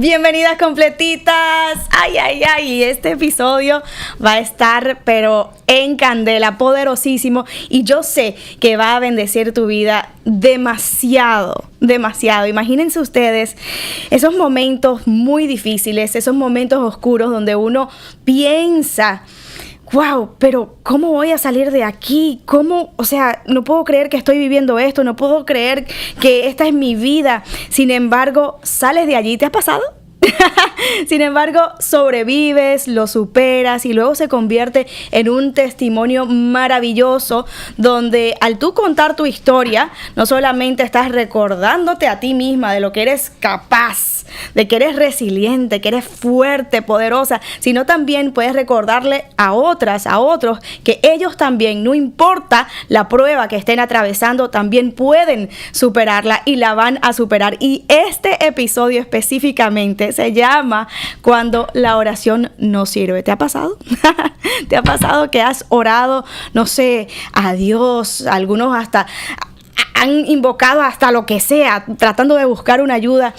Bienvenidas completitas. Ay, este episodio va a estar pero en candela, poderosísimo, y yo sé que va a bendecir tu vida demasiado. Imagínense ustedes esos momentos muy difíciles, esos momentos oscuros donde uno piensa: wow, pero ¿cómo voy a salir de aquí? ¿Cómo? O sea, no puedo creer que estoy viviendo esto, no puedo creer que esta es mi vida. Sin embargo, sales de allí. ¿Te has pasado? Sin embargo, sobrevives, lo superas y luego se convierte en un testimonio maravilloso donde al tú contar tu historia, no solamente estás recordándote a ti misma de lo que eres capaz, de que eres resiliente, que eres fuerte, poderosa, sino también puedes recordarle a otros que ellos también, no importa la prueba que estén atravesando, también pueden superarla y la van a superar. Y este episodio específicamente se llama Cuando la oración no sirve. ¿Te ha pasado? ¿Te ha pasado que has orado, no sé, a Dios? Algunos hasta han invocado hasta lo que sea, tratando de buscar una ayuda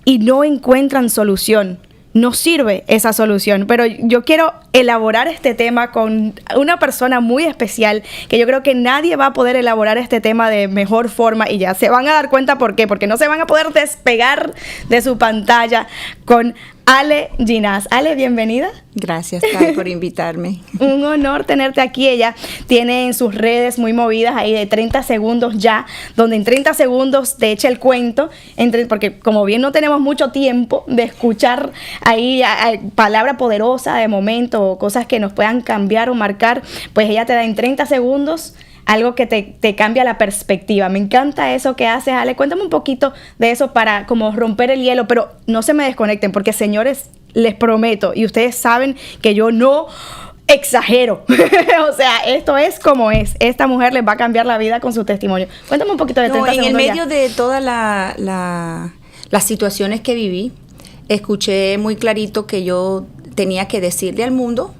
y no encuentran solución. No sirve esa solución, pero yo quiero elaborar este tema con una persona muy especial que yo creo que nadie va a poder elaborar este tema de mejor forma, y ya se van a dar cuenta por qué, porque no se van a poder despegar de su pantalla con Ale Ginás. Ale, bienvenida. Gracias, Kai, por invitarme. Un honor tenerte aquí. Ella tiene en sus redes muy movidas ahí de 30 segundos ya, donde en 30 segundos te echa el cuento, porque como bien no tenemos mucho tiempo de escuchar ahí palabra poderosa de momento o cosas que nos puedan cambiar o marcar, pues ella te da en 30 segundos algo que te cambia la perspectiva. Me encanta eso que haces, Ale. Cuéntame un poquito de eso para como romper el hielo, pero no se me desconecten porque, señores, les prometo, y ustedes saben que yo no exagero. O sea, esto es como es. Esta mujer les va a cambiar la vida con su testimonio. Cuéntame un poquito de 30 segundos. En el medio de todas las situaciones que viví, escuché muy clarito que yo tenía que decirle al mundo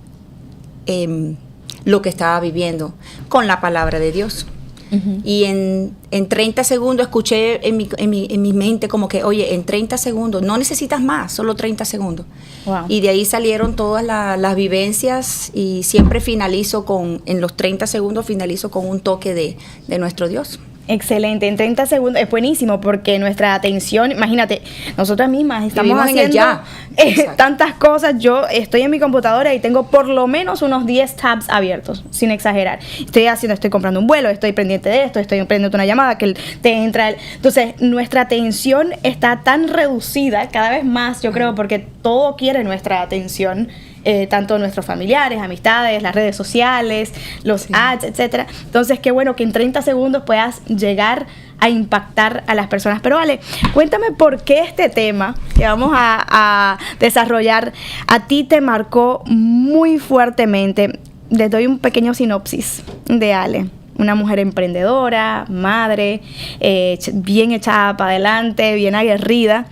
lo que estaba viviendo con la palabra de Dios. Uh-huh. Y en 30 segundos escuché en mi mente como que, oye, en 30 segundos, no necesitas más, solo 30 segundos. Wow. Y de ahí salieron todas las vivencias, y siempre en los 30 segundos finalizo con un toque de nuestro Dios. Excelente, en 30 segundos es buenísimo porque nuestra atención, imagínate, nosotras mismas estamos haciendo tantas cosas. Yo estoy en mi computadora y tengo por lo menos unos 10 tabs abiertos, sin exagerar. Estoy comprando un vuelo, estoy pendiente de esto, estoy pendiente de una llamada que te entra. Entonces, nuestra atención está tan reducida cada vez más, yo creo, porque todo quiere nuestra atención. Tanto nuestros familiares, amistades, las redes sociales, los ads, etcétera. Entonces, qué bueno que en 30 segundos puedas llegar a impactar a las personas. Pero Ale, cuéntame por qué este tema que vamos a desarrollar a ti te marcó muy fuertemente. Les doy un pequeño sinopsis de Ale. Una mujer emprendedora, madre, bien echada para adelante, bien aguerrida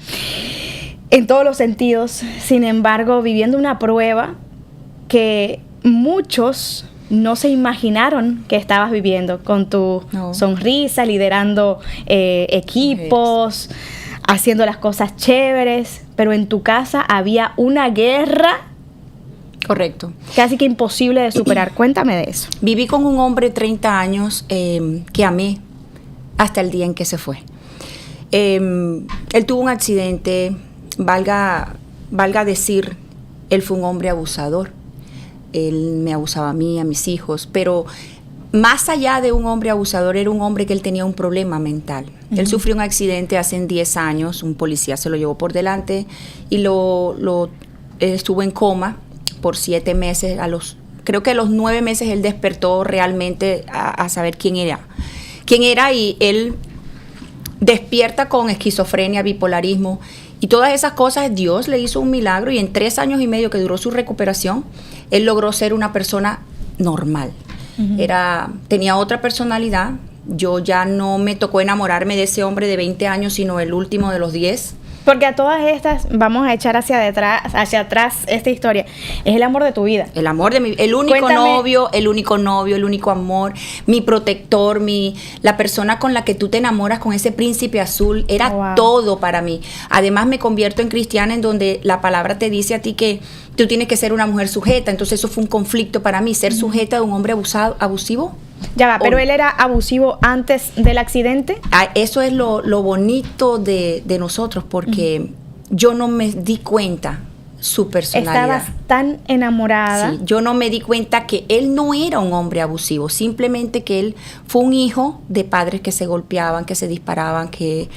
en todos los sentidos. Sin embargo, viviendo una prueba que muchos no se imaginaron que estabas viviendo, con tu sonrisa, liderando equipos, haciendo las cosas chéveres, pero en tu casa había una guerra. Correcto. Casi que imposible de superar. Cuéntame de eso. Viví con un hombre de 30 años que amé hasta el día en que se fue. Él tuvo un accidente. Valga decir, él fue un hombre abusador. Él me abusaba a mí, a mis hijos, pero más allá de un hombre abusador, era un hombre que él tenía un problema mental. Uh-huh. Él sufrió un accidente hace 10 años, un policía se lo llevó por delante y estuvo en coma por 7 meses. Creo que a los 9 meses él despertó realmente a saber quién era, y él despierta con esquizofrenia, bipolarismo. Y todas esas cosas, Dios le hizo un milagro, y en 3 años y medio que duró su recuperación, él logró ser una persona normal. Uh-huh. Tenía otra personalidad. Yo ya no me tocó enamorarme de ese hombre de 20 años, sino el último de los 10. Porque a todas estas, vamos a echar hacia atrás esta historia. Es el amor de tu vida. El amor de el único Cuéntame. novio, el único amor, mi protector, la persona con la que tú te enamoras, con ese príncipe azul, era Wow. todo para mí. Además me convierto en cristiana, en donde la palabra te dice a ti que tú tienes que ser una mujer sujeta. Entonces eso fue un conflicto para mí, ser sujeta de un hombre abusivo. Ya va, pero O- él era abusivo antes del accidente. Eso es lo bonito de nosotros, porque yo no me di cuenta su personalidad. Estabas tan enamorada. Sí, yo no me di cuenta que él no era un hombre abusivo, simplemente que él fue un hijo de padres que se golpeaban, que se disparaban, que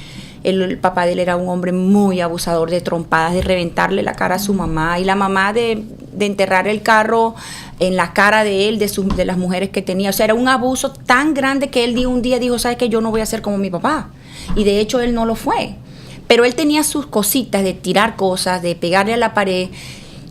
el papá de él era un hombre muy abusador, de trompadas, de reventarle la cara a su mamá, y la mamá de enterrar el carro en la cara de él, de las mujeres que tenía. O sea, era un abuso tan grande que él un día dijo, ¿sabes qué? Yo no voy a ser como mi papá. Y de hecho él no lo fue. Pero él tenía sus cositas de tirar cosas, de pegarle a la pared.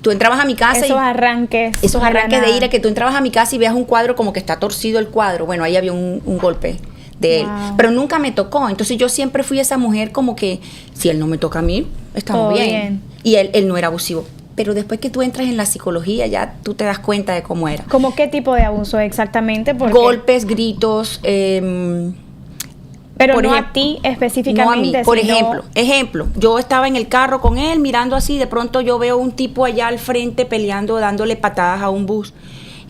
Tú entrabas a mi casa Esos arranques. esos de la arranques de nada. ira, que tú entrabas a mi casa y veas un cuadro como que está torcido el cuadro. Bueno, ahí había un golpe de él. Wow. Pero nunca me tocó. Entonces yo siempre fui esa mujer como que, si él no me toca a mí, estamos Todo bien. bien. Y él no era abusivo. Pero después que tú entras en la psicología, ya tú te das cuenta de cómo era. ¿Cómo qué tipo de abuso exactamente? Porque, Golpes, gritos, pero por no ejemplo, a ti no a específicamente. mí. Por sino- ejemplo, yo estaba en el carro con él mirando así, de pronto yo veo un tipo allá al frente peleando, dándole patadas a un bus.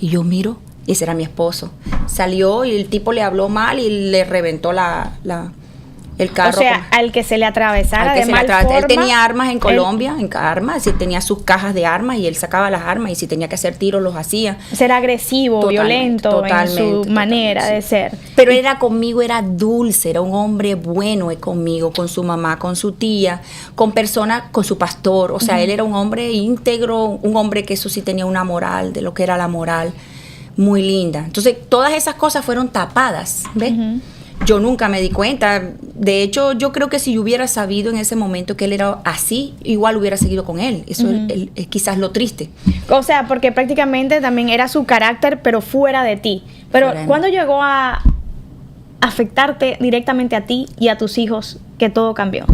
Y yo miro, y ese era mi esposo. Salió y el tipo le habló mal y le reventó el carro. O sea, al que se le atravesara Al que de se le mal atravesó. Él forma, tenía armas en él- Colombia, sí, tenía sus cajas de armas y él sacaba las armas, y si tenía que hacer tiros los hacía. Ser agresivo, Totalmente, violento en su totalmente, manera de sí. ser. Pero él era conmigo, era dulce, era un hombre bueno conmigo, con su mamá, con su tía, con personas, con su pastor. O sea, él era un hombre íntegro, un hombre que eso sí tenía una moral, de lo que era la moral, muy linda. Entonces, todas esas cosas fueron tapadas, ¿ves? Yo nunca me di cuenta. De hecho, yo creo que si yo hubiera sabido en ese momento que él era así, igual hubiera seguido con él. Eso es quizás lo triste. O sea, porque prácticamente también era su carácter, pero fuera de ti. Pero Fuera de mí. ¿cuándo llegó a afectarte directamente a ti y a tus hijos que todo cambió?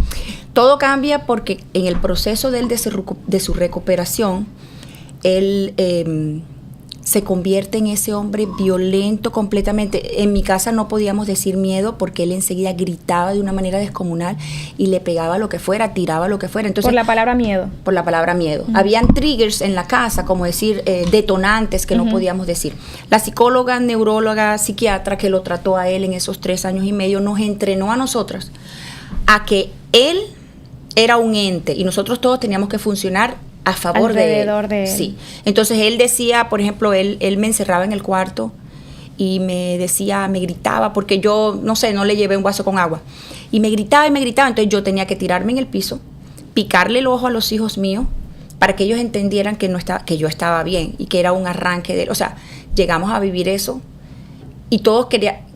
Todo cambia porque en el proceso de él de su recuperación, él se convierte en ese hombre violento completamente. En mi casa no podíamos decir miedo porque él enseguida gritaba de una manera descomunal y le pegaba lo que fuera, tiraba lo que fuera. Entonces, Por la palabra miedo. por la palabra miedo. Habían triggers en la casa, como decir, detonantes que no podíamos decir. La psicóloga, neuróloga, psiquiatra que lo trató a él en esos 3 años y medio, nos entrenó a nosotras a que él era un ente y nosotros todos teníamos que funcionar a favor Alrededor de él. de él. Sí. Entonces él decía, por ejemplo, él me encerraba en el cuarto y me decía, me gritaba, porque yo, no sé, no le llevé un vaso con agua. Y me gritaba, entonces yo tenía que tirarme en el piso, picarle el ojo a los hijos míos, para que ellos entendieran que que yo estaba bien y que era un arranque de él. O sea, llegamos a vivir eso y todos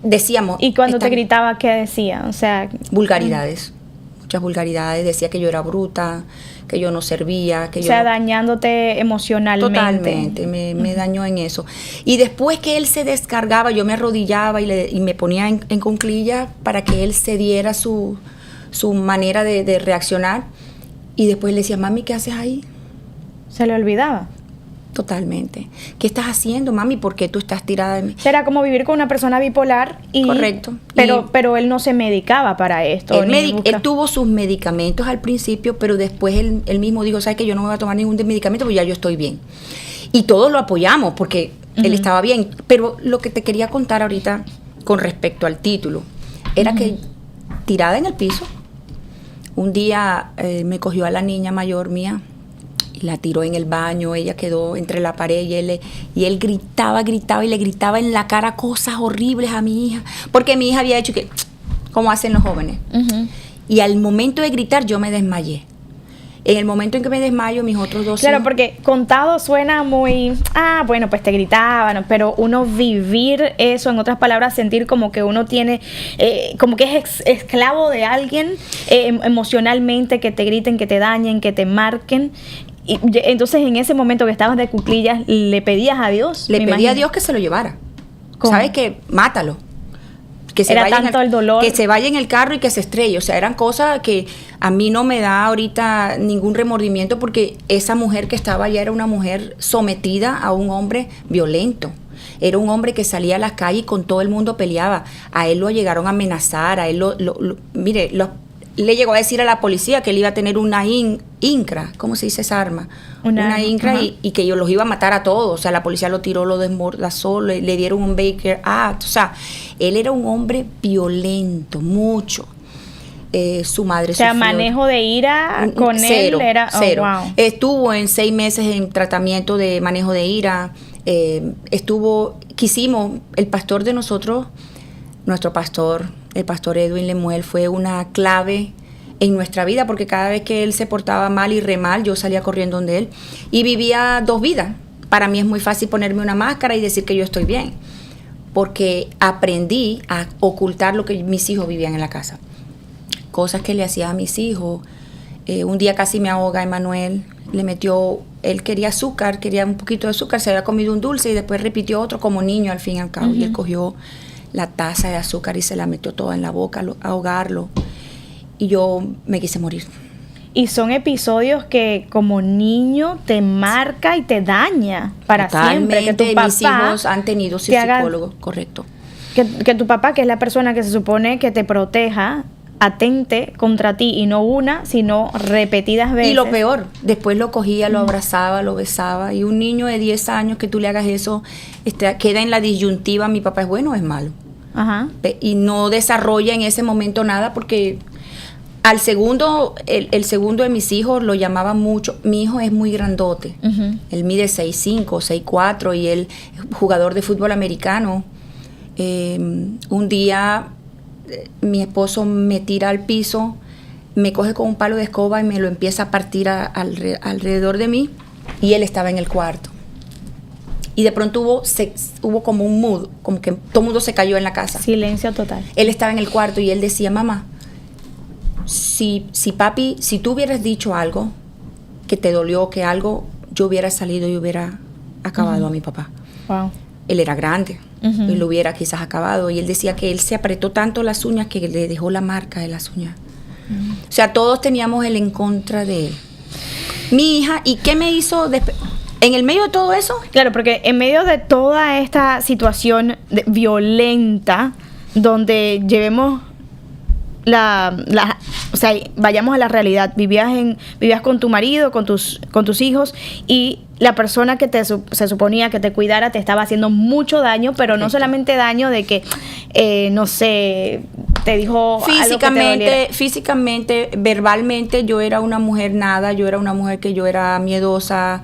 decíamos... Y cuando te "Está- gritaba, ¿qué decía? O sea, vulgaridades, muchas vulgaridades, decía que yo era bruta, que yo no servía, que o yo... sea, dañándote emocionalmente. Totalmente, me dañó en eso. Y después que él se descargaba, yo me arrodillaba y me ponía en cuclillas para que él se diera su manera de reaccionar. Y después le decía, mami, ¿qué haces ahí? Se le olvidaba. Totalmente. ¿Qué estás haciendo, mami? ¿Por qué tú estás tirada de mí? Era como vivir con una persona bipolar y Correcto. Pero él no se medicaba para esto. Él tuvo sus medicamentos al principio, pero después él mismo dijo, ¿sabes qué? Yo no me voy a tomar ningún medicamento porque ya yo estoy bien. Y todos lo apoyamos porque él estaba bien. Pero lo que te quería contar ahorita con respecto al título era que tirada en el piso, un día me cogió a la niña mayor mía y la tiró en el baño, ella quedó entre la pared y él gritaba y le gritaba en la cara cosas horribles a mi hija, porque mi hija había hecho que, como hacen los jóvenes. Y al momento de gritar yo me desmayé. En el momento en que me desmayo, mis otros dos Claro, hijos- porque contado suena muy, bueno, pues te gritaban, pero uno vivir eso, en otras palabras, sentir como que uno tiene, como que es esclavo de alguien emocionalmente, que te griten, que te dañen, que te marquen. Y entonces en ese momento que estabas de cuclillas, le pedías a Dios. Le me pedí a imagino. Dios que se lo llevara. ¿Cómo? ¿Sabes qué? Mátalo. que se Era vaya tanto el dolor. que se vaya en el carro y que se estrelle. O sea, eran cosas que a mí no me da ahorita ningún remordimiento, porque esa mujer que estaba allá era una mujer sometida a un hombre violento. Era un hombre que salía a las calles y con todo el mundo peleaba. A él lo llegaron a amenazar, a él le llegó a decir a la policía que él iba a tener una INCRA, ¿cómo se dice esa arma? Una INCRA, y que ellos los iba a matar a todos. O sea, la policía lo tiró, lo desmordazó, le dieron un Baker Act. O sea, él era un hombre violento, mucho. Su madre sufrió. Manejo de ira con cero, él era... cero. Wow. Estuvo en 6 meses en tratamiento de manejo de ira. Quisimos, el pastor de nosotros, nuestro pastor, el pastor Edwin Lemuel, fue una clave en nuestra vida, porque cada vez que él se portaba mal y re mal, yo salía corriendo donde él y vivía 2 vidas. Para mí es muy fácil ponerme una máscara y decir que yo estoy bien, porque aprendí a ocultar lo que mis hijos vivían en la casa. Cosas que le hacía a mis hijos. Un día casi me ahoga Emanuel, le metió, él quería azúcar, quería un poquito de azúcar, se había comido un dulce y después repitió otro como niño al fin y al cabo. Y él cogió la taza de azúcar y se la metió toda en la boca, a ahogarlo. Y yo me quise morir. Y son episodios que como niño te marca y te daña para siempre. Que tu papá, mis hijos han tenido psicólogo, correcto. Que tu papá, que es la persona que se supone que te proteja, atente contra ti, y no una, sino repetidas veces. Y lo peor, después lo cogía, lo abrazaba, lo besaba. Y un niño de 10 años que tú le hagas eso, queda en la disyuntiva, mi papá es bueno o es malo. Ajá. Y no desarrolla en ese momento nada, porque al segundo, el segundo de mis hijos lo llamaba mucho. Mi hijo es muy grandote. Él mide 6'5", 6'4", y él es jugador de fútbol americano. Un día mi esposo me tira al piso, me coge con un palo de escoba y me lo empieza a partir alrededor de mí, y él estaba en el cuarto. Y de pronto hubo como un mood, como que todo el mundo se cayó en la casa. Silencio total. Él estaba en el cuarto y él decía: mamá, si papi, si tú hubieras dicho algo que te dolió, que algo, yo hubiera salido y hubiera acabado a mi papá. Wow. Él era grande, y lo hubiera quizás acabado. Y él decía que él se apretó tanto las uñas que le dejó la marca de las uñas. O sea, todos teníamos el en contra de él. Mi hija, ¿y qué me hizo en el medio de todo eso? Claro, porque en medio de toda esta situación violenta, donde llevemos o sea, vayamos a la realidad, vivías con tu marido, con tus hijos, y la persona que se suponía que te cuidara te estaba haciendo mucho daño, pero no solamente daño de que, no sé, te dijo físicamente, verbalmente, yo era una mujer nada, yo era una mujer que yo era miedosa,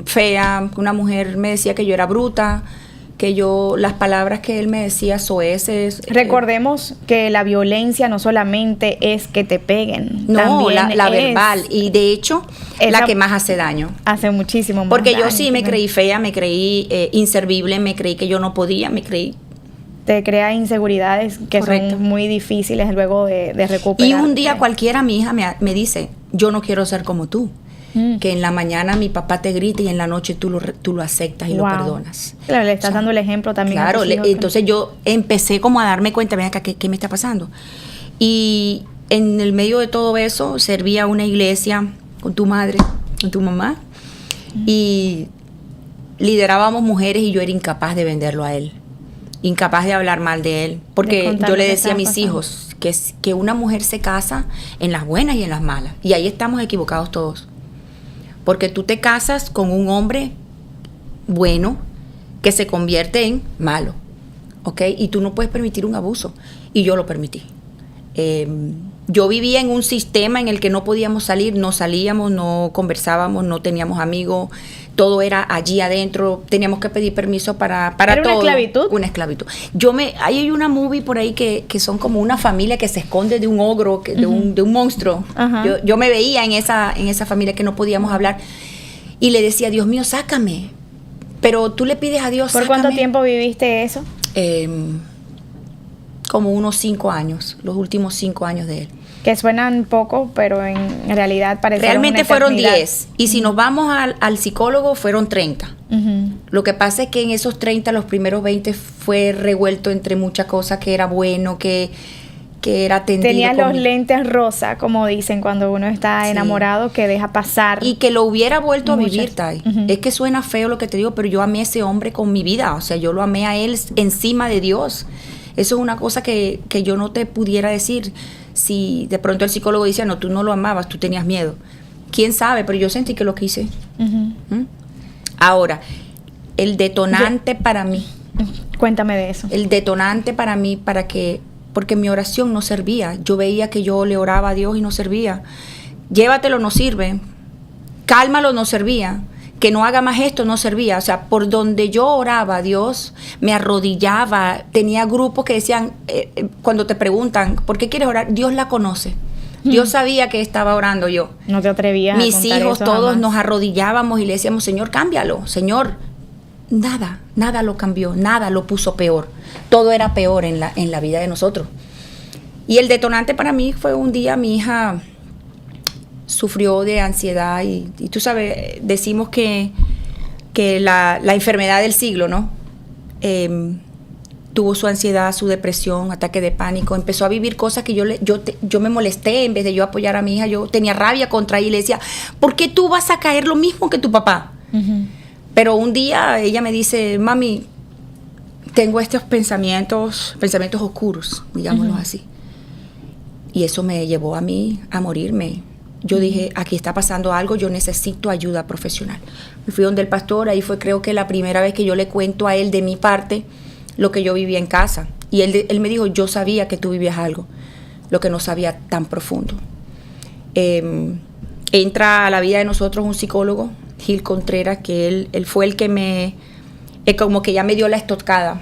fea, una mujer me decía que yo era bruta, que las palabras que él me decía soeces. Recordemos que la violencia no solamente es que te peguen, no, la verbal, y de hecho la que más hace daño. Hace muchísimo más porque daño. Yo sí me creí fea, me creí inservible, me creí que yo no podía, te crea inseguridades que Correcto. Son muy difíciles luego de recuperar. Y un día cualquiera mi hija me dice: yo no quiero ser como tú. Que en la mañana mi papá te grita y en la noche tú lo aceptas y lo perdonas. Claro, le estás dando el ejemplo también. Claro, entonces yo empecé como a darme cuenta, ven acá, ¿qué me está pasando? Y en el medio de todo eso, servía una iglesia con tu madre, con tu mamá, y liderábamos mujeres, y yo era incapaz de venderlo a él, incapaz de hablar mal de él, porque yo le decía a mis hijos que una mujer se casa en las buenas y en las malas, y ahí estamos equivocados todos. Porque tú te casas con un hombre bueno que se convierte en malo, ¿ok? Y tú no puedes permitir un abuso. Y yo lo permití. Yo vivía en un sistema en el que no podíamos salir, no salíamos, no conversábamos, no teníamos amigos. Todo era allí adentro. Teníamos que pedir permiso para todo. ¿Era una esclavitud? Una esclavitud. Hay una movie por ahí que son como una familia que se esconde de un ogro, de un monstruo. Yo me veía en esa familia que no podíamos hablar. Y le decía: Dios mío, sácame. Pero tú le pides a Dios, ¿Por sácame. cuánto tiempo viviste eso? Como unos 5 años, los últimos 5 años de él. Que suenan poco, pero en realidad parecieron Realmente una fueron eternidad. 10. Y si nos vamos al psicólogo, fueron 30. Lo que pasa es que en esos 30, los primeros 20 fue revuelto entre muchas cosas, que era bueno, que era atendido. Tenía los lentes rosa, como dicen cuando uno está enamorado, que deja pasar. Y que lo hubiera vuelto a vivir, muchas. Tai. Es que suena feo lo que te digo, pero yo amé a ese hombre con mi vida. O sea, yo lo amé a él encima de Dios. Eso es una cosa que yo no te pudiera decir. Si de pronto el psicólogo dice, no, tú no lo amabas, tú tenías miedo. ¿Quién sabe? Pero yo sentí que lo quise. Ahora, el detonante para mí. Cuéntame de eso. El detonante para mí, porque mi oración no servía. Yo veía que yo le oraba a Dios y no servía. Llévatelo, no sirve. Cálmalo, no servía. Que no haga más esto, no servía. O sea, por donde yo oraba a Dios, me arrodillaba. Tenía grupos que decían, cuando te preguntan, ¿por qué quieres orar? Dios la conoce. Dios sabía que estaba orando yo. No te atrevías Mis a contar hijos, eso todos jamás. nos arrodillábamos y le decíamos, Señor, cámbialo. Señor, nada lo cambió, nada lo puso peor. Todo era peor en la vida de nosotros. Y el detonante para mí fue un día, mi hija sufrió de ansiedad y tú sabes, decimos que la enfermedad del siglo, ¿no? Tuvo su ansiedad, su depresión, ataque de pánico, empezó a vivir cosas que yo me molesté. En vez de yo apoyar a mi hija, yo tenía rabia contra ella y le decía, ¿por qué tú vas a caer lo mismo que tu papá? Pero un día ella me dice, mami, tengo estos pensamientos oscuros, digámoslo así. Y eso me llevó a mí a morirme. Yo dije, aquí está pasando algo, yo necesito ayuda profesional. Me fui donde el pastor, ahí fue creo que la primera vez que yo le cuento a él de mi parte lo que yo vivía en casa. Y él me dijo, yo sabía que tú vivías algo, lo que no sabía tan profundo. Entra a la vida de nosotros un psicólogo, Gil Contreras, que él fue el que como que ya me dio la estocada.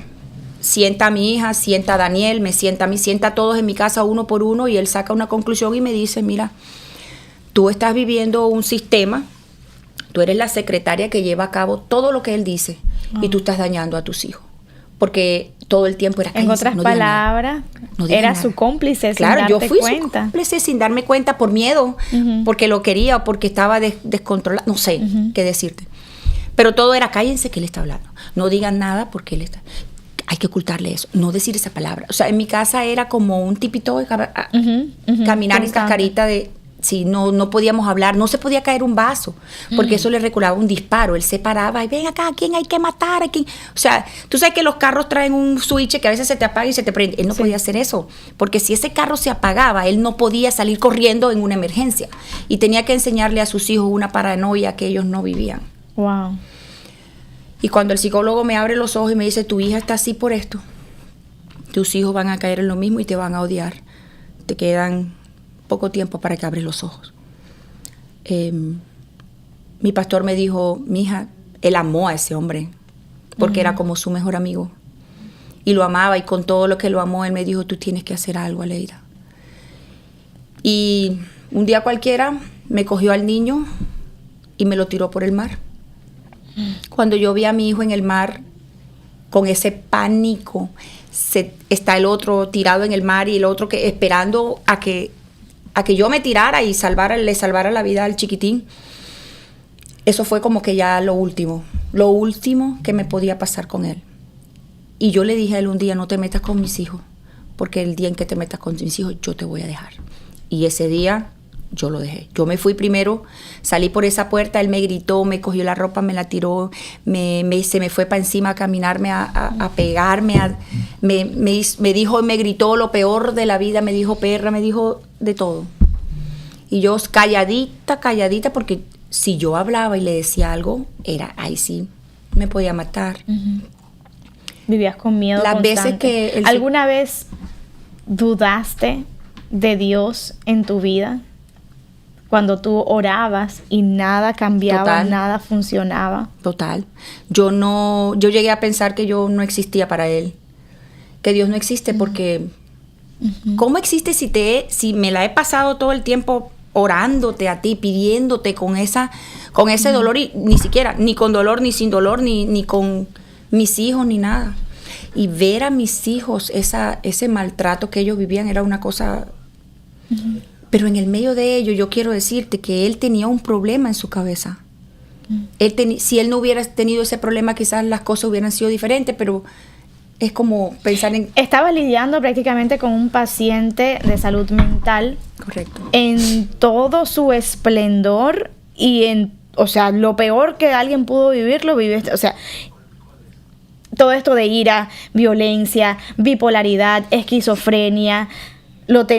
Sienta a mi hija, sienta a Daniel, me sienta a mí, sienta a todos en mi casa uno por uno y él saca una conclusión y me dice, mira, tú estás viviendo un sistema, tú eres la secretaria que lleva a cabo todo lo que él dice y tú estás dañando a tus hijos. Porque todo el tiempo era En otras palabras, era su cómplice sin darte cuenta. Claro, yo fui su cuenta. cómplice sin darme cuenta por miedo, porque lo quería o porque estaba descontrolado, no sé qué decirte. Pero todo era, cállense que él está hablando. No digan nada porque él está... Hay que ocultarle eso, no decir esa palabra. O sea, en mi casa era como un tipito de caminar en cascarita de... Sí, no podíamos hablar, no se podía caer un vaso, porque eso le recordaba un disparo. Él se paraba y ven acá, ¿a quién hay que matar? ¿A quién? O sea, tú sabes que los carros traen un switch que a veces se te apaga y se te prende. Él no podía hacer eso, porque si ese carro se apagaba, él no podía salir corriendo en una emergencia. Y tenía que enseñarle a sus hijos una paranoia que ellos no vivían. Wow. Y cuando el psicólogo me abre los ojos y me dice, tu hija está así por esto, tus hijos van a caer en lo mismo y te van a odiar. Te quedan poco tiempo para que abres los ojos. Mi pastor me dijo, mi hija, él amó a ese hombre, porque era como su mejor amigo. Y lo amaba, y con todo lo que lo amó, él me dijo, tú tienes que hacer algo, Aleida. Y un día cualquiera me cogió al niño y me lo tiró por el mar. Cuando yo vi a mi hijo en el mar, con ese pánico, está el otro tirado en el mar y el otro que esperando a que yo me tirara y le salvara la vida al chiquitín. Eso fue como que ya lo último que me podía pasar con él. Y yo le dije a él un día, no te metas con mis hijos, porque el día en que te metas con mis hijos, yo te voy a dejar. Y ese día yo lo dejé. Yo me fui primero, salí por esa puerta, él me gritó, me cogió la ropa, me la tiró, se me fue para encima a caminarme, a pegarme, me dijo, me gritó lo peor de la vida, me dijo perra, me dijo de todo. Y yo calladita, porque si yo hablaba y le decía algo, ahí sí, me podía matar. Vivías con miedo Las constante. veces que ¿Alguna vez dudaste de Dios en tu vida? Cuando tú orabas y nada cambiaba, Total. nada funcionaba. Total. Yo llegué a pensar que yo no existía para él. Que Dios no existe porque... ¿Cómo existe si me la he pasado todo el tiempo orándote a ti, pidiéndote con ese dolor, y ni siquiera, ni con dolor, ni sin dolor, ni con mis hijos, ni nada? Y ver a mis hijos, ese maltrato que ellos vivían era una cosa Pero en el medio de ello, yo quiero decirte que él tenía un problema en su cabeza. Si él no hubiera tenido ese problema, quizás las cosas hubieran sido diferentes, pero es como pensar en... Estaba lidiando prácticamente con un paciente de salud mental. Correcto. En todo su esplendor y o sea, lo peor que alguien pudo vivir, lo vivió. O sea, todo esto de ira, violencia, bipolaridad, esquizofrenia,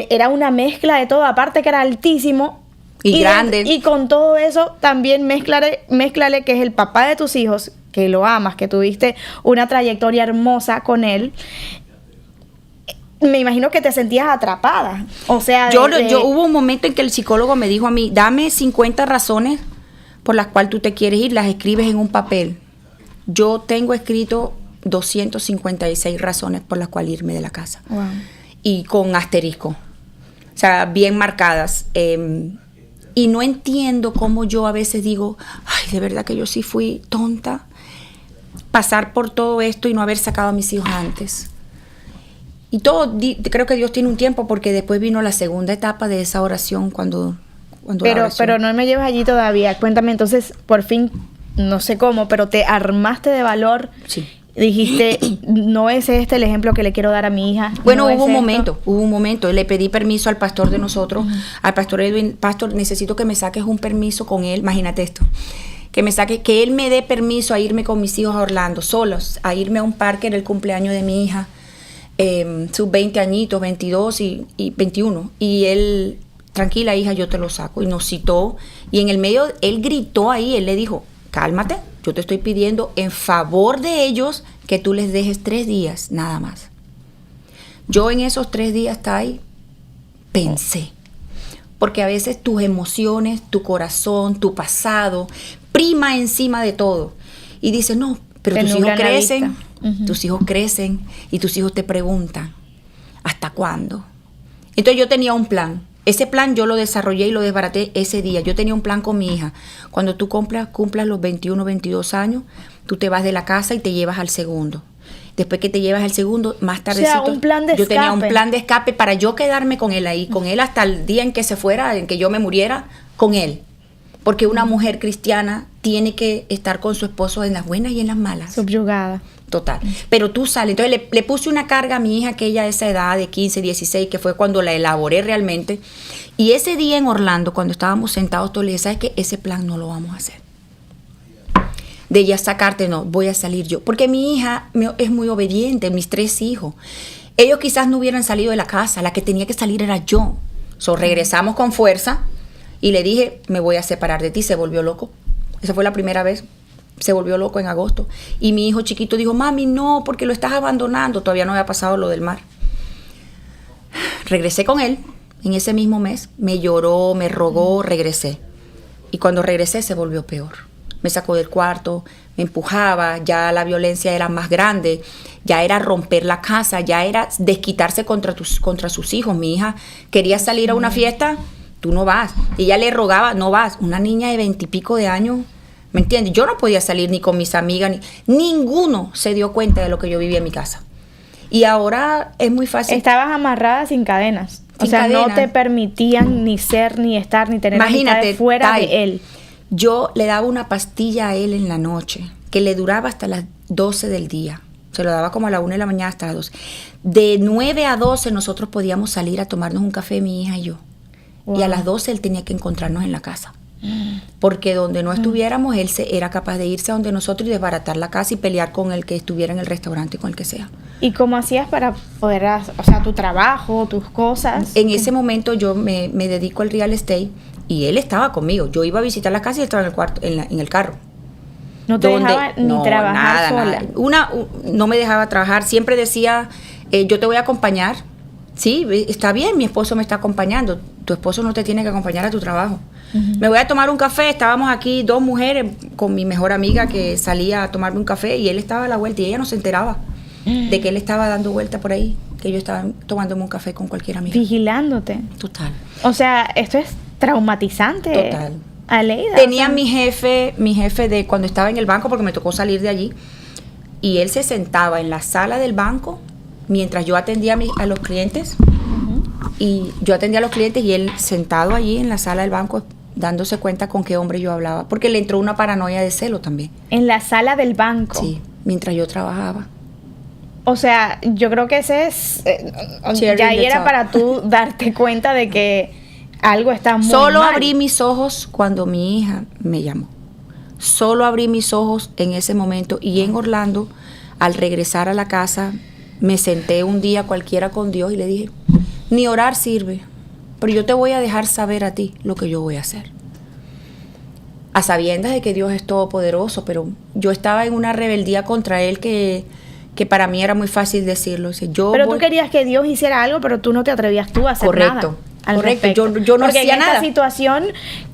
era una mezcla de todo, aparte que era altísimo. Y grande. Y con todo eso también mézclale que es el papá de tus hijos, que lo amas, que tuviste una trayectoria hermosa con él. Me imagino que te sentías atrapada. O sea, yo hubo un momento en que el psicólogo me dijo a mí, dame 50 razones por las cuales tú te quieres ir, las escribes en un papel. Yo tengo escrito 256 razones por las cuales irme de la casa. Wow. Y con asterisco. O sea, bien marcadas. Y no entiendo cómo yo a veces digo, ay, de verdad que yo sí fui tonta. Pasar por todo esto y no haber sacado a mis hijos antes. Y creo que Dios tiene un tiempo, porque después vino la segunda etapa de esa oración Pero no me llevas allí todavía. Cuéntame, entonces, por fin, no sé cómo, pero te armaste de valor. Sí. Dijiste, no es este el ejemplo que le quiero dar a mi hija. Bueno, hubo un momento. Le pedí permiso al pastor de nosotros, al pastor Edwin. Pastor, necesito que me saques un permiso con él. Imagínate esto. Que él me dé permiso a irme con mis hijos a Orlando, solos, a irme a un parque en el cumpleaños de mi hija, sus 20 añitos, 22 y 21. Y él, tranquila hija, yo te lo saco. Y nos citó. Y en el medio, él gritó ahí, él le dijo, cálmate, yo te estoy pidiendo en favor de ellos que tú les dejes 3 días, nada más. Yo en esos 3 días, Tai, pensé. Porque a veces tus emociones, tu corazón, tu pasado, prima encima de todo. Y dices, no, pero tus hijos crecen, tus hijos crecen y tus hijos te preguntan, ¿hasta cuándo? Entonces yo tenía un plan. Ese plan yo lo desarrollé y lo desbaraté ese día. Yo tenía un plan con mi hija. Cuando tú cumplas los 21, 22 años, tú te vas de la casa y te llevas al segundo. Después que te llevas al segundo, más tardecito, un plan de yo escape. tenía un plan de escape para yo quedarme con él ahí, con él hasta el día en que se fuera, en que yo me muriera, con él. Porque una mujer cristiana tiene que estar con su esposo en las buenas y en las malas. Subyugada. Total. Pero tú sales. Entonces le puse una carga a mi hija, aquella esa edad de 15, 16, que fue cuando la elaboré realmente. Y ese día en Orlando, cuando estábamos sentados, tú le dices, ¿sabes qué? Ese plan no lo vamos a hacer. De ella sacarte, no, voy a salir yo. Porque mi hija es muy obediente, mis 3 hijos. Ellos quizás no hubieran salido de la casa, la que tenía que salir era yo. Regresamos con fuerza y le dije, me voy a separar de ti. Se volvió loco. Esa fue la primera vez. Se volvió loco en agosto. Y mi hijo chiquito dijo, mami, no, porque lo estás abandonando. Todavía no había pasado lo del mar. Regresé con él en ese mismo mes. Me lloró, me rogó, regresé. Y cuando regresé se volvió peor. Me sacó del cuarto, me empujaba, ya la violencia era más grande, ya era romper la casa, ya era desquitarse contra sus hijos. Mi hija quería salir a una fiesta, tú no vas. Y ella le rogaba, no vas. Una niña de 20 y pico de años, ¿me entiendes? Yo no podía salir ni con mis amigas, ninguno se dio cuenta de lo que yo vivía en mi casa. Y ahora es muy fácil. Estabas amarrada sin cadenas. O sea, no te permitían ni ser, ni estar, ni tener amistades fuera de él. Yo le daba una pastilla a él en la noche, que le duraba hasta las 12 del día. Se lo daba como a la 1 de la mañana hasta las 12. De 9 a 12 nosotros podíamos salir a tomarnos un café, mi hija y yo. Wow. Y a las 12 él tenía que encontrarnos en la casa. Porque donde no estuviéramos, él era capaz de irse a donde nosotros y desbaratar la casa y pelear con el que estuviera en el restaurante, con el que sea. ¿Y cómo hacías para poder, o sea, tu trabajo, tus cosas? En ese momento yo me dedico al real estate y él estaba conmigo. Yo iba a visitar la casa y él estaba en el cuarto, en el carro. ¿No te dejaba ni trabajar sola? Nada. No me dejaba trabajar. Siempre decía, yo te voy a acompañar. Sí, está bien, mi esposo me está acompañando. Tu esposo no te tiene que acompañar a tu trabajo. Me voy a tomar un café. Estábamos aquí 2 mujeres con mi mejor amiga que salía a tomarme un café y él estaba a la vuelta y ella no se enteraba de que él estaba dando vuelta por ahí, que yo estaba tomándome un café con cualquier amiga. Vigilándote. Total. O sea, esto es traumatizante. Total. Aleida, tenía mi jefe de cuando estaba en el banco, porque me tocó salir de allí, y él se sentaba en la sala del banco mientras yo atendía a los clientes y yo atendía a los clientes y él sentado allí en la sala del banco dándose cuenta con qué hombre yo hablaba, porque le entró una paranoia de celo también. En la sala del banco. Sí, mientras yo trabajaba. O sea, yo creo que ese es... Cherry ya ahí in the era top. para tú darte cuenta de que algo está muy Solo mal. abrí mis ojos cuando mi hija me llamó. Solo abrí mis ojos en ese momento y en Orlando, al regresar a la casa, me senté un día cualquiera con Dios y le dije, ni orar sirve, pero yo te voy a dejar saber a ti lo que yo voy a hacer. A sabiendas de que Dios es todopoderoso, pero yo estaba en una rebeldía contra Él que para mí era muy fácil decirlo. O sea, Pero tú querías que Dios hiciera algo, pero tú no te atrevías tú a hacer nada. Correcto, al correcto. respecto. Yo no Porque hacía en nada. esta situación,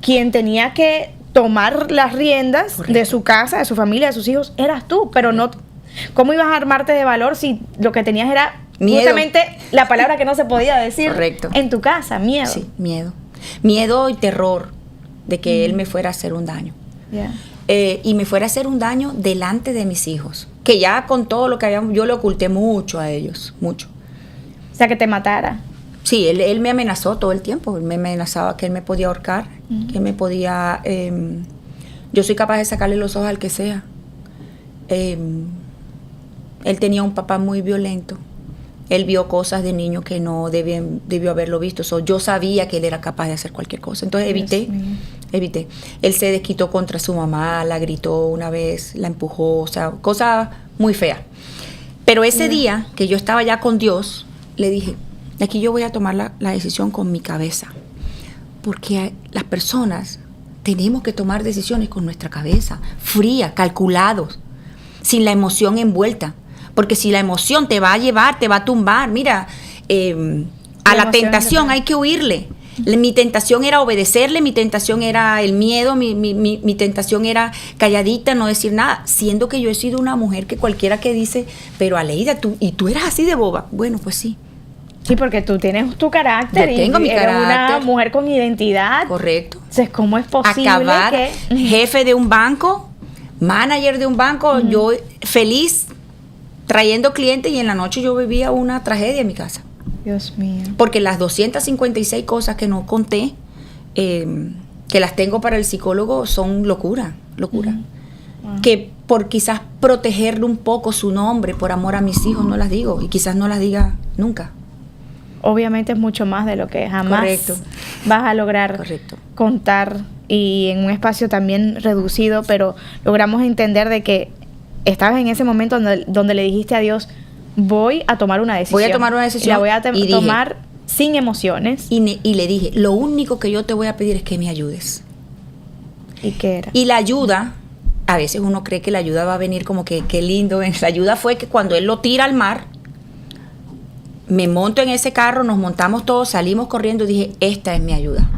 quien tenía que tomar las riendas Correcto. de su casa, de su familia, de sus hijos, eras tú, pero no... ¿Cómo ibas a armarte de valor si lo que tenías era Miedo. justamente la palabra que no se podía decir Correcto. en tu casa? Miedo. Sí, miedo. Miedo y terror de que Él me fuera a hacer un daño. Yeah. Y me fuera a hacer un daño delante de mis hijos. Que ya con todo lo que habíamos, yo le oculté mucho a ellos, mucho. O sea, que te matara. Sí, él me amenazó todo el tiempo. Él me amenazaba que él me podía ahorcar, que él me podía... yo soy capaz de sacarle los ojos al que sea. Él tenía un papá muy violento. Él vio cosas de niño que no debió haberlo visto. Yo sabía que él era capaz de hacer cualquier cosa. Entonces evité. Él se desquitó contra su mamá, la gritó una vez, la empujó, o sea, cosa muy fea. Pero ese día que yo estaba ya con Dios, le dije, aquí yo voy a tomar la decisión con mi cabeza. Porque las personas tenemos que tomar decisiones con nuestra cabeza, fría, calculados, sin la emoción envuelta. Porque si la emoción te va a llevar, te va a tumbar. Mira, a la tentación hay que huirle. Mi tentación era obedecerle, mi tentación era el miedo, mi tentación era calladita, no decir nada. Siendo que yo he sido una mujer que cualquiera que dice, pero Aleida, tú eras así de boba. Bueno, pues sí. Sí, porque tú tienes tu carácter. Yo tengo mi eres carácter. una mujer con identidad. Correcto. Entonces, ¿cómo es posible Acabar que... jefe de un banco, manager de un banco, yo feliz trayendo clientes y en la noche yo vivía una tragedia en mi casa. Dios mío. Porque las 256 cosas que no conté, que las tengo para el psicólogo, son locura. Wow. Que por quizás protegerle un poco su nombre, por amor a mis hijos, no las digo. Y quizás no las diga nunca. Obviamente es mucho más de lo que jamás Correcto. vas a lograr Correcto. contar, y en un espacio también reducido, pero logramos entender de que estabas en ese momento donde le dijiste a Dios, voy a tomar una decisión. Voy a tomar una decisión. Y la voy a y dije, tomar sin emociones. y le dije, lo único que yo te voy a pedir es que me ayudes. ¿Y qué era? Y la ayuda, a veces uno cree que la ayuda va a venir como que qué lindo. La ayuda fue que cuando él lo tira al mar, me monto en ese carro, nos montamos todos, salimos corriendo y dije, esta es mi ayuda.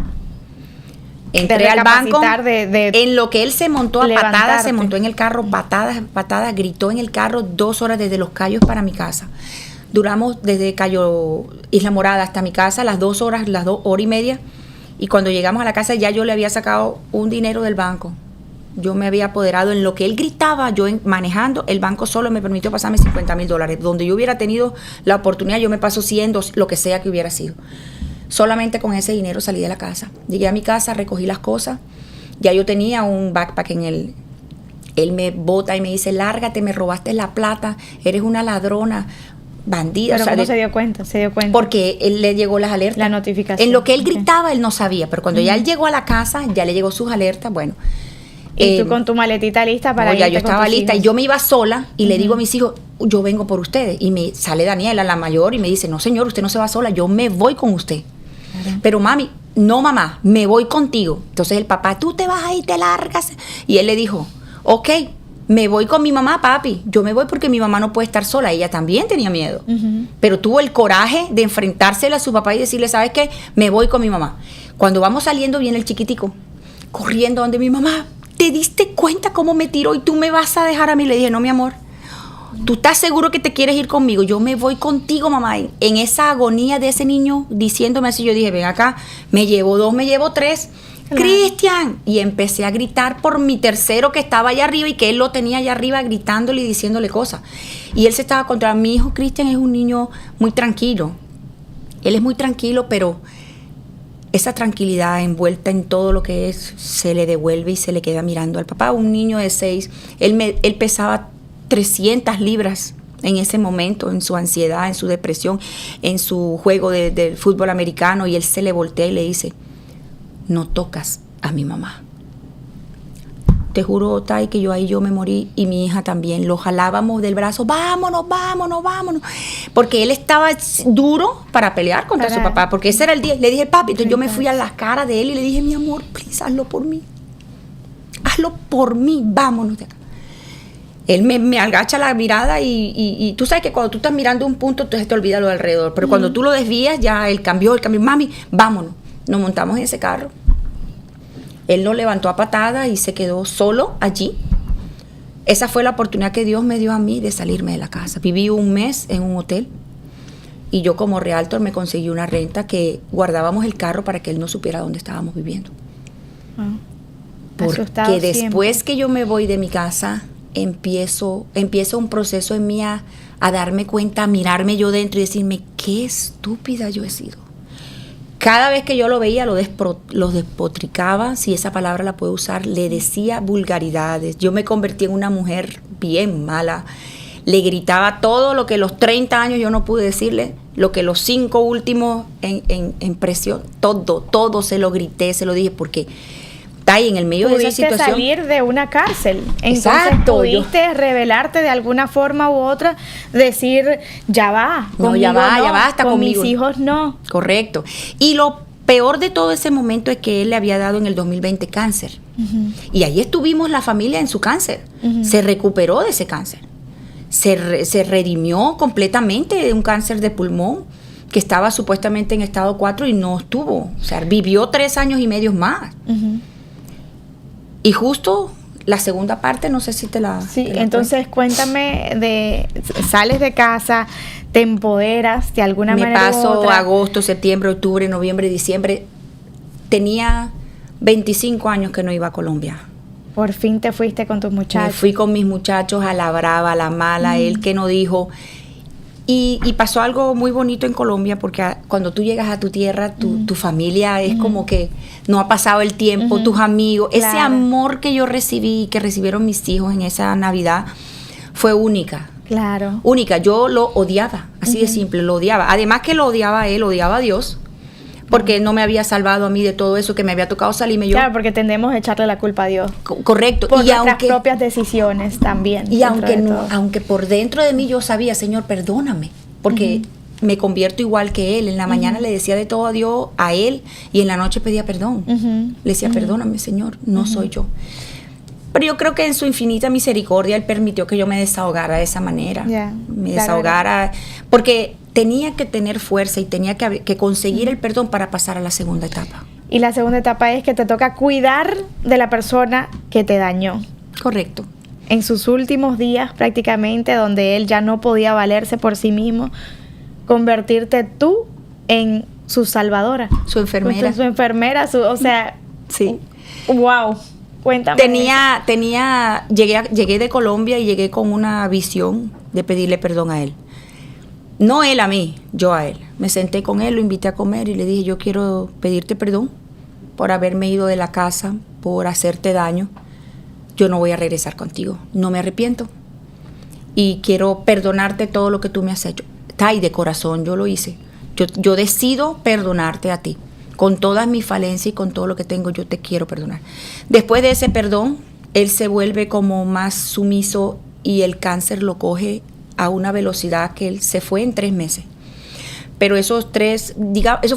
Entré al banco, en lo que él se montó a patadas, se montó en el carro, patadas, gritó en el carro 2 horas desde Los Cayos para mi casa. Duramos desde Cayo Isla Morada hasta mi casa las 2 horas, las 2 horas y media. Y cuando llegamos a la casa ya yo le había sacado un dinero del banco. Yo me había apoderado en lo que él gritaba, manejando, el banco solo me permitió pasarme $50,000. Donde yo hubiera tenido la oportunidad, yo me paso 100, lo que sea que hubiera sido. Solamente con ese dinero salí de la casa. Llegué a mi casa, recogí las cosas. Ya yo tenía un backpack en él. Él me bota y me dice, lárgate, me robaste la plata, eres una ladrona, bandida. ¿Pero o sea, cómo se dio cuenta? Se dio cuenta. Porque él le llegó las alertas. La notificación. En lo que él Okay. gritaba, él no sabía. Pero cuando ya él llegó a la casa, ya le llegó sus alertas. Bueno. Y tú con tu maletita lista para ya irte yo con estaba tus lista. hijos. Y yo me iba sola y le digo a mis hijos, yo vengo por ustedes. Y me sale Daniela, la mayor, y me dice, no señor, usted no se va sola, yo me voy con usted. Claro. Pero mami, no mamá, me voy contigo. Entonces el papá, tú te vas ahí, te largas. Y él le dijo, ok, me voy con mi mamá, papi. Yo me voy porque mi mamá no puede estar sola. Ella también tenía miedo. Pero tuvo el coraje de enfrentársela a su papá y decirle, ¿sabes qué? Me voy con mi mamá. Cuando vamos saliendo viene el chiquitico, corriendo donde mi mamá. ¿Te diste cuenta cómo me tiró y tú me vas a dejar a mí? Le dije, no, mi amor. ¿Tú estás seguro que te quieres ir conmigo? Yo me voy contigo, mamá. En esa agonía de ese niño diciéndome así, yo dije, ven acá, me llevo 2, me llevo 3. Claro. Cristian. Y empecé a gritar por mi tercero que estaba allá arriba y que él lo tenía allá arriba gritándole y diciéndole cosas. Y él se estaba controlando. Mi hijo Cristian es un niño muy tranquilo. Él es muy tranquilo, pero esa tranquilidad envuelta en todo lo que es, se le devuelve y se le queda mirando al papá. Un niño de 6, él pesaba 300 libras en ese momento, en su ansiedad, en su depresión, en su juego del fútbol americano, y él se le voltea y le dice, no tocas a mi mamá. Te juro, Tai, que yo me morí, y mi hija también. Lo jalábamos del brazo, vámonos, vámonos, vámonos. Porque él estaba duro para pelear contra su papá, porque ese era el día. Le dije, papi, entonces yo me fui a la cara de él y le dije, mi amor, please, hazlo por mí. Hazlo por mí, vámonos de acá. Él me agacha la mirada y tú sabes que cuando tú estás mirando un punto, entonces te olvida lo de alrededor. Pero cuando tú lo desvías, ya él cambió, mami, vámonos. Nos montamos en ese carro. Él lo levantó a patada y se quedó solo allí. Esa fue la oportunidad que Dios me dio a mí de salirme de la casa. Viví un mes en un hotel y yo como realtor me conseguí una renta que guardábamos el carro para que él no supiera dónde estábamos viviendo. Porque después que yo me voy de mi casa, empiezo un proceso en mí a darme cuenta, a mirarme yo dentro y decirme, qué estúpida yo he sido. Cada vez que yo lo veía, lo despotricaba, si esa palabra la puedo usar, le decía vulgaridades. Yo me convertí en una mujer bien mala. Le gritaba todo lo que los 30 años yo no pude decirle, lo que los 5 últimos en presión, todo se lo grité, se lo dije, porque ahí en el medio de esa situación. Pudiste salir de una cárcel. Entonces, exacto, pudiste revelarte de alguna forma u otra, decir, ya va, no, ya va, hasta con conmigo. Mis hijos no. Correcto. Y lo peor de todo ese momento es que él le había dado en el 2020 cáncer. Y ahí estuvimos la familia en su cáncer. Se recuperó de ese cáncer. Se redimió completamente de un cáncer de pulmón que estaba supuestamente en estado 4 y no estuvo. O sea, vivió 3 años y medio más. Y justo la segunda parte, no sé si te la... Sí, te la entonces cuéntame sales de casa, te empoderas de alguna manera Me paso u otra. agosto, septiembre, octubre, noviembre, diciembre. Tenía 25 años que no iba a Colombia. Por fin te fuiste con tus muchachos. Me fui con mis muchachos a la brava, a la mala, él que no dijo... Y pasó algo muy bonito en Colombia, porque cuando tú llegas a tu tierra, tu familia es como que no ha pasado el tiempo, tus amigos, claro. Ese amor que yo recibí, que recibieron mis hijos en esa Navidad, fue única. Claro. Única, yo lo odiaba, así de simple, lo odiaba. Además que lo odiaba a él, odiaba a Dios, porque él no me había salvado a mí de todo eso, que me había tocado salirme yo. Claro, porque tendemos a echarle la culpa a Dios. Correcto. Por nuestras propias decisiones también. Y aunque por dentro de mí yo sabía, Señor, perdóname, porque me convierto igual que él. En la mañana le decía de todo a Dios, a él, y en la noche pedía perdón. Le decía, perdóname, Señor, no soy yo. Pero yo creo que en su infinita misericordia Él permitió que yo me desahogara de esa manera. Me desahogara, porque tenía que tener fuerza y tenía que conseguir el perdón para pasar a la segunda etapa. Y la segunda etapa es que te toca cuidar de la persona que te dañó. Correcto. En sus últimos días prácticamente, donde él ya no podía valerse por sí mismo, convertirte tú en su salvadora. Su enfermera. Su enfermera, o sea... Sí. Wow. Cuéntame. Llegué de Colombia y llegué con una visión de pedirle perdón a él. No él a mí, yo a él. Me senté con él, lo invité a comer y le dije, yo quiero pedirte perdón por haberme ido de la casa, por hacerte daño. Yo no voy a regresar contigo, no me arrepiento. Y quiero perdonarte todo lo que tú me has hecho. Y de corazón yo lo hice. Yo decido perdonarte a ti. Con todas mis falencias y con todo lo que tengo, yo te quiero perdonar. Después de ese perdón, él se vuelve como más sumiso y el cáncer lo coge a una velocidad que él se fue en 3 meses. Pero eso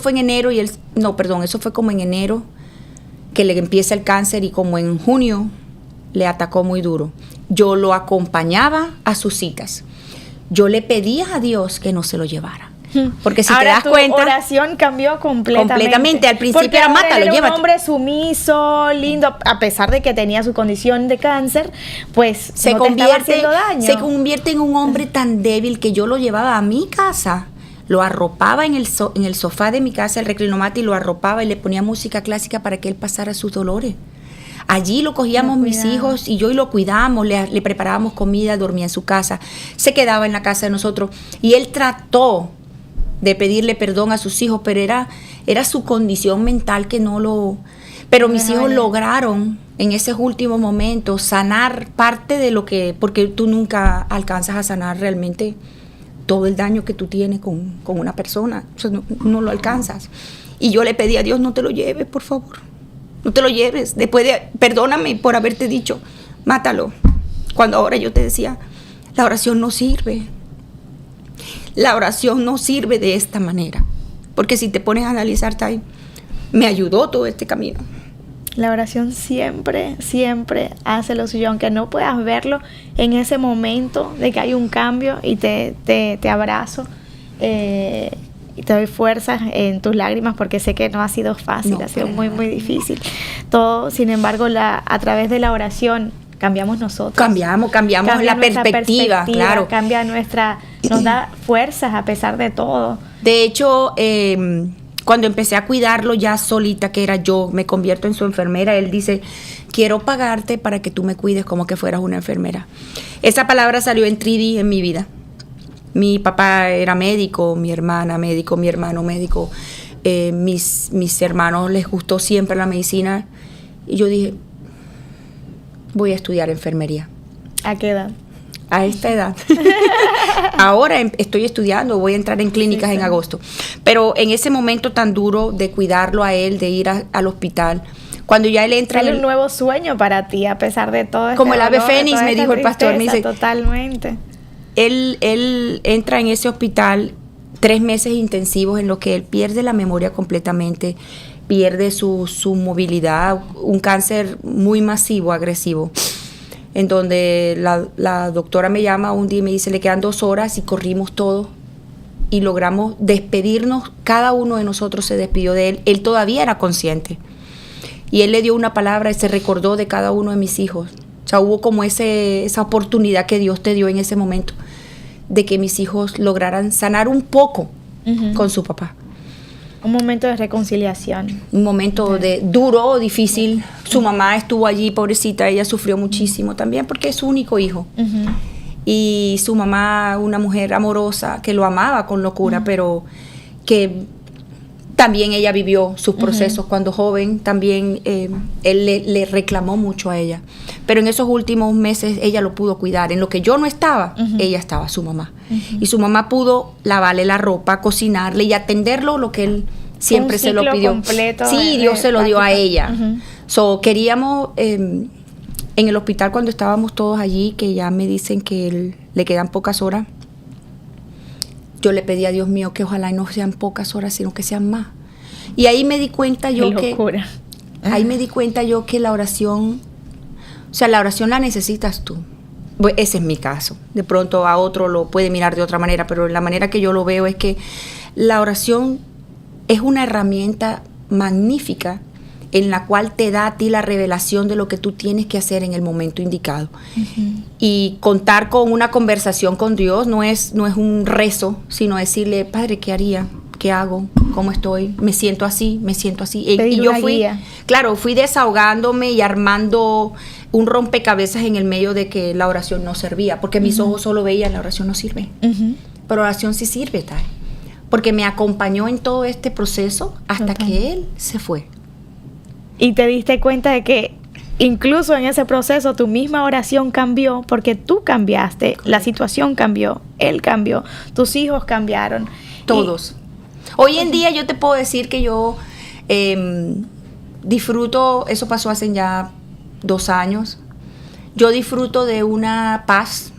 fue en enero eso fue como en enero que le empieza el cáncer y como en junio le atacó muy duro. Yo lo acompañaba a sus citas. Yo le pedía a Dios que no se lo llevara. Porque si ahora te das cuenta, tu oración cambió completamente. Al principio era mátalo, llévate. Un hombre sumiso, lindo, a pesar de que tenía su condición de cáncer, pues se convierte en un hombre tan débil que yo lo llevaba a mi casa, lo arropaba en el sofá de mi casa, el reclinomate, y lo arropaba y le ponía música clásica para que él pasara sus dolores. Allí lo cogíamos mis hijos y yo y lo cuidábamos, le preparábamos comida, dormía en su casa, se quedaba en la casa de nosotros y él trató de pedirle perdón a sus hijos, pero era su condición mental que no lo... Pero mis hijos lograron en esos últimos momentos sanar parte de lo que... Porque tú nunca alcanzas a sanar realmente todo el daño que tú tienes con una persona. O sea, no lo alcanzas. Y yo le pedí a Dios, no te lo lleves, por favor. No te lo lleves. Después de... Perdóname por haberte dicho, mátalo. Cuando ahora yo te decía, la oración no sirve. La oración no sirve de esta manera. Porque si te pones a analizar, Tai, me ayudó todo este camino. La oración siempre, siempre hace lo suyo, aunque no puedas verlo en ese momento de que hay un cambio, y te abrazo y te doy fuerzas en tus lágrimas, porque sé que no ha sido fácil, ha sido muy, muy difícil. Todo, sin embargo, a través de la oración cambiamos nosotros. Cambiamos cambia la perspectiva, claro. Nos da fuerzas a pesar de todo. De hecho, cuando empecé a cuidarlo ya solita, que era yo, me convierto en su enfermera, él dice, quiero pagarte para que tú me cuides como que fueras una enfermera. Esa palabra salió en 3D en mi vida. Mi papá era médico, mi hermana médico, mi hermano médico. Mis hermanos les gustó siempre la medicina. Y yo dije, voy a estudiar enfermería. ¿A qué edad? A esta edad. Ahora estoy estudiando, voy a entrar en clínicas en agosto. Pero en ese momento tan duro de cuidarlo a él, de ir al hospital, cuando ya él entra... Hay un nuevo sueño para ti, a pesar de todo. Como el ave fénix, me dijo el pastor. Me dice, totalmente. Él entra en ese hospital 3 meses intensivos en los que él pierde la memoria completamente, pierde su movilidad, un cáncer muy masivo, agresivo, en donde la doctora me llama un día y me dice, le quedan 2 horas, y corrimos todos y logramos despedirnos. Cada uno de nosotros se despidió de él. Él todavía era consciente y él le dio una palabra y se recordó de cada uno de mis hijos. O sea, hubo como esa oportunidad que Dios te dio en ese momento de que mis hijos lograran sanar un poco con su papá. Un momento de reconciliación. Un momento duro, difícil. Su mamá estuvo allí, pobrecita, ella sufrió muchísimo también porque es su único hijo. Y su mamá, una mujer amorosa, que lo amaba con locura, pero que también ella vivió sus procesos cuando joven. También él le reclamó mucho a ella. Pero en esos últimos meses ella lo pudo cuidar. En lo que yo no estaba, ella estaba, su mamá. Y su mamá pudo lavarle la ropa, cocinarle y atenderlo lo que él siempre se lo pidió. Completo sí, Dios se lo dio a ella. So, queríamos, en el hospital cuando estábamos todos allí, que ya me dicen que le quedan pocas horas, yo le pedí a Dios mío que ojalá no sean pocas horas, sino que sean más. Y ahí me di cuenta yo ahí me di cuenta yo que la oración, o sea, la oración la necesitas tú. Pues ese es mi caso. De pronto a otro lo puede mirar de otra manera, pero la manera que yo lo veo es que la oración es una herramienta magnífica en la cual te da a ti la revelación de lo que tú tienes que hacer en el momento indicado. Y contar con una conversación con Dios no es un rezo, sino decirle, Padre, ¿qué haría? ¿Qué hago? ¿Cómo estoy? Me siento así, me siento así. Y yo fui desahogándome y armando un rompecabezas en el medio de que la oración no servía, porque mis ojos solo veían, la oración no sirve. Pero la oración sí sirve, Tai, porque me acompañó en todo este proceso hasta que él se fue. Y te diste cuenta de que incluso en ese proceso tu misma oración cambió, porque tú cambiaste. Correcto. La situación cambió, él cambió, tus hijos cambiaron. Todos. Hoy en día yo te puedo decir que yo disfruto, eso pasó hace ya 2 años, yo disfruto de una paz,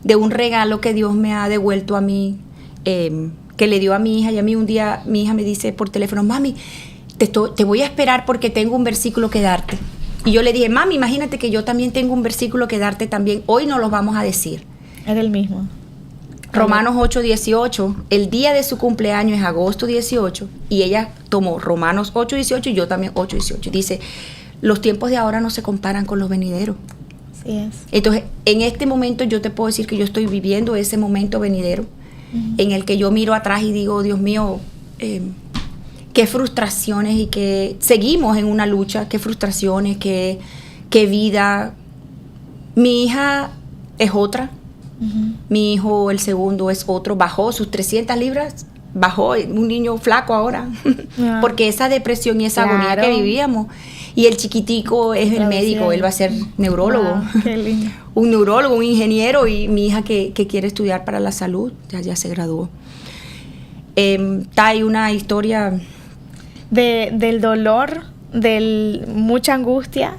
de un regalo que Dios me ha devuelto a mí, que le dio a mi hija. Y a mí un día mi hija me dice por teléfono, mami, te voy a esperar porque tengo un versículo que darte. Y yo le dije, mami, imagínate que yo también tengo un versículo que darte también. Hoy no lo vamos a decir. Es el mismo. Romanos 8:18. El día de su cumpleaños es agosto 18. Y ella tomó Romanos 8:18 y yo también 8:18. Dice, los tiempos de ahora no se comparan con los venideros. Así es. Entonces, en este momento yo te puedo decir que yo estoy viviendo ese momento venidero, en el que yo miro atrás y digo, Dios mío, qué frustraciones, y que seguimos en una lucha, qué frustraciones, qué vida. Mi hija es otra, mi hijo, el segundo, es otro, bajó sus 300 libras bajó, un niño flaco ahora, porque esa depresión y esa agonía que vivíamos. Y el chiquitico es el médico, él va a ser neurólogo. Wow, qué lindo. Un neurólogo, un ingeniero, y mi hija que quiere estudiar para la salud, ya se graduó. Hay una historia del dolor, de mucha angustia,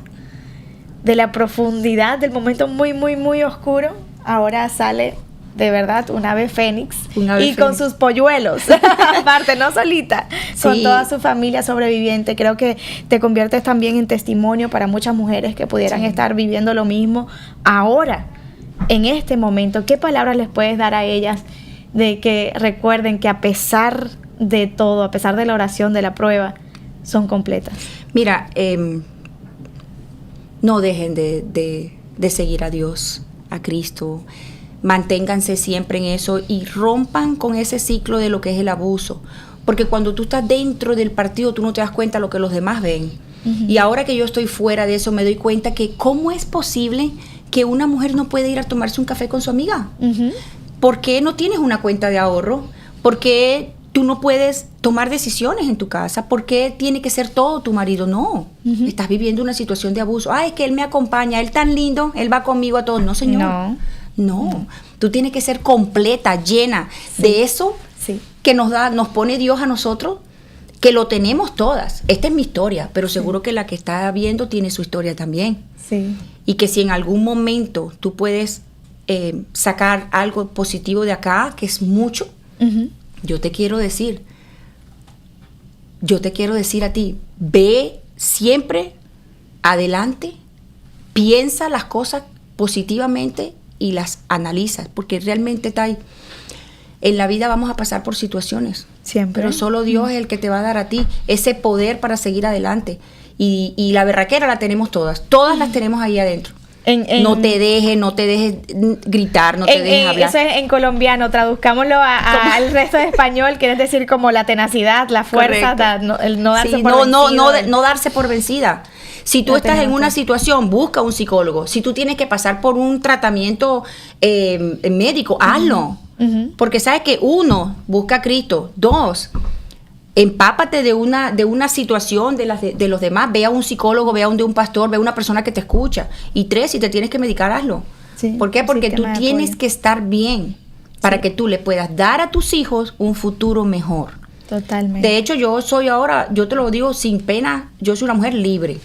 de la profundidad, del momento muy, muy, muy oscuro. Ahora sale de verdad un ave fénix con sus polluelos, aparte, no solita, con toda su familia sobreviviente. Creo que te conviertes también en testimonio para muchas mujeres que pudieran estar viviendo lo mismo ahora, en este momento. ¿Qué palabras les puedes dar a ellas de que recuerden que a pesar de todo, a pesar de la oración, de la prueba, son completas? Mira, no dejen de seguir a Dios, a Cristo. Manténganse siempre en eso y rompan con ese ciclo de lo que es el abuso. Porque cuando tú estás dentro del partido, tú no te das cuenta de lo que los demás ven. Y ahora que yo estoy fuera de eso, me doy cuenta que ¿cómo es posible que una mujer no puede ir a tomarse un café con su amiga? ¿Por qué no tienes una cuenta de ahorro? ¿Por qué tú no puedes tomar decisiones en tu casa? ¿Por qué tiene que ser todo tu marido? No, estás viviendo una situación de abuso. Es que él me acompaña, él tan lindo, él va conmigo a todos. No, señor. No, tú tienes que ser completa, llena de eso que nos pone Dios a nosotros, que lo tenemos todas. Esta es mi historia, pero seguro que la que está viendo tiene su historia también. Y que si en algún momento tú puedes sacar algo positivo de acá, que es mucho, yo te quiero decir a ti, ve siempre adelante, piensa las cosas positivamente y las analizas, porque realmente en la vida vamos a pasar por situaciones, pero solo Dios es el que te va a dar a ti ese poder para seguir adelante, y la berraquera la tenemos todas las tenemos ahí adentro. No te dejes gritar, no te dejes hablar. Eso es en colombiano, traduzcámoslo al resto de español, quiere decir como la tenacidad, la fuerza, el no darse por vencida. No darse por vencida. Si tú estás en una situación, busca un psicólogo. Si tú tienes que pasar por un tratamiento médico, hazlo. Porque sabes que 1, busca a Cristo. 2, empápate de una situación de los demás. Ve a un psicólogo, ve a un pastor, ve a una persona que te escucha. Y 3, si te tienes que medicar, hazlo. ¿Por qué? Porque tú tienes que estar bien para que tú le puedas dar a tus hijos un futuro mejor. Totalmente. De hecho, yo te lo digo sin pena, yo soy una mujer libre.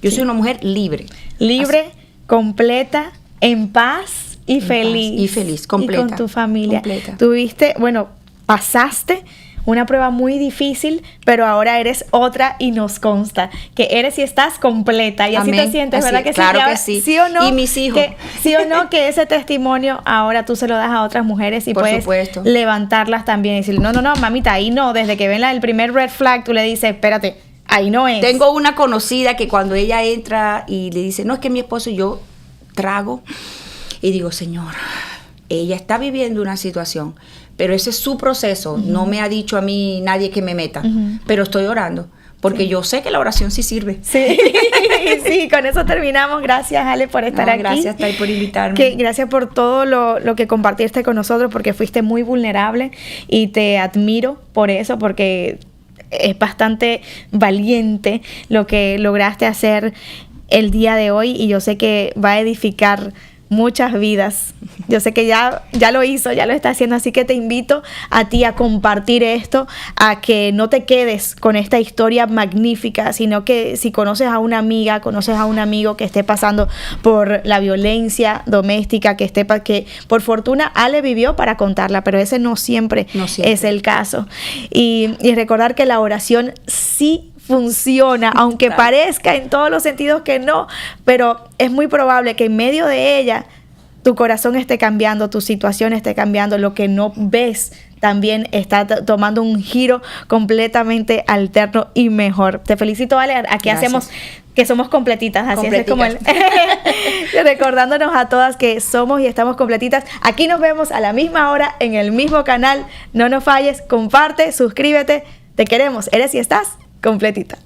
Yo soy una mujer libre. Libre, completa, en paz y feliz. Y feliz, completa. Y con tu familia. Completa. Pasaste una prueba muy difícil, pero ahora eres otra y nos consta que eres y estás completa. Y así te sientes, ¿verdad que sí? Claro que sí. ¿Sí o no? Y mis hijos. ¿Sí o no? Que ese testimonio ahora tú se lo das a otras mujeres y puedes levantarlas también y decirle, no, mamita, ahí no. Desde que ven el primer red flag, tú le dices, espérate, ahí no es. Tengo una conocida que cuando ella entra y le dice, no, es que mi esposo, y yo trago y digo, Señor, ella está viviendo una situación, pero ese es su proceso. No me ha dicho a mí nadie que me meta, pero estoy orando, porque yo sé que la oración sí sirve. Sí, con eso terminamos. Gracias, Ale, por estar aquí. Gracias, Tai, por invitarme. Gracias por todo lo que compartiste con nosotros, porque fuiste muy vulnerable y te admiro por eso, porque es bastante valiente lo que lograste hacer el día de hoy, y yo sé que va a edificar muchas vidas. Yo sé que ya lo hizo, ya lo está haciendo, así que te invito a ti a compartir esto, a que no te quedes con esta historia magnífica, sino que si conoces a una amiga, conoces a un amigo que esté pasando por la violencia doméstica, que por fortuna Ale vivió para contarla, pero ese no siempre es el caso. Y recordar que la oración sí funciona, aunque parezca en todos los sentidos que no, pero es muy probable que en medio de ella tu corazón esté cambiando, tu situación esté cambiando, lo que no ves también está tomando un giro completamente alterno y mejor. Te felicito, Ale. Aquí hacemos que somos completitas, así es como recordándonos a todas que somos y estamos completitas. Aquí nos vemos a la misma hora en el mismo canal. No nos falles, comparte, suscríbete. Te queremos. Eres y estás completita.